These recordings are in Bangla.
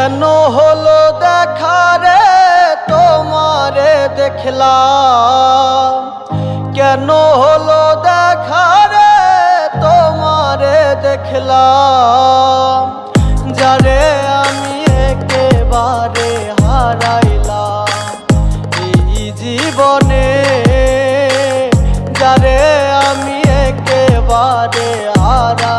কেন হলো দেখা রে তোমারে দেখলাম, কেন হলো দেখা রে তোমারে দেখলাম, যারে আমি একেবারে হারাইলাম এই জীবনে, যারে আমি একেবারে হারাইলাম।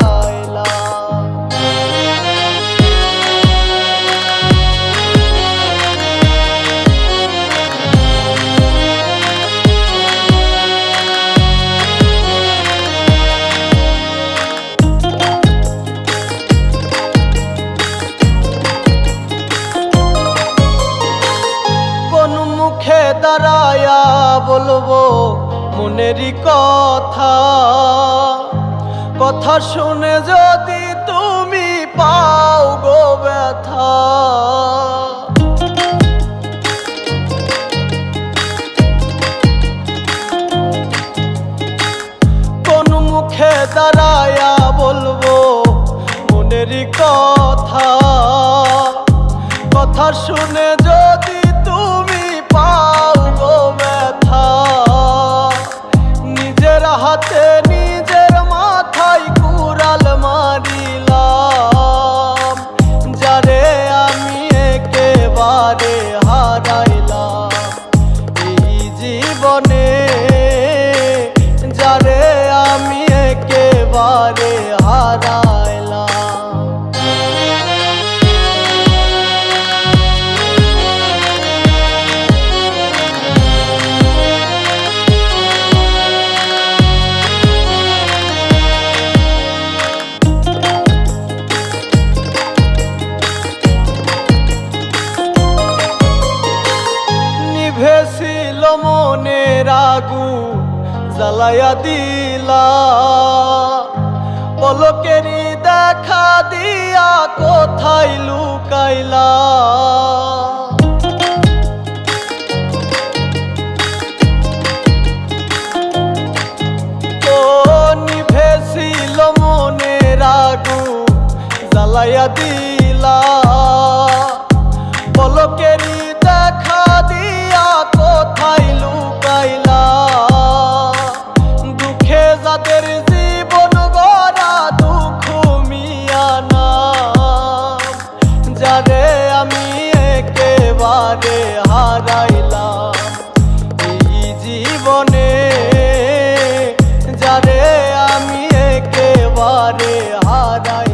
মুখে দাঁড়ায়া বলবো মনেরই কথা, কথা শুনে যদি তুমি পাও গো ব্যথা। কোন মুখে দাঁড়ায়া বলবো মনেরই কথা, কথা শুনে যদি তুমি পাও গো ব্যথা। নিজের হাতে নিজের মাথায় কুড়াল মারিলাম, যারে আমি একেবারে হারাইলাম এই জীবনে, যারে আমি একেবারে হারাইলাম। নিভেছিল মনের আগুন জ্বালায়া দিলা, পলকেরই দেখা দিয়া কোথায় লুকাইলা। ও নিভেছিল মনের আগুন জ্বালায়া দিলা, পলকেরই দেখা দিয়া কোথায় লুকাইলা। দুঃখে যাদের জীবন গড়া দুঃখ মিয়া নাম, যারে আমি একেবারে হারাইলাম এই জীবনে, যারে আমি একেবারে হারাই।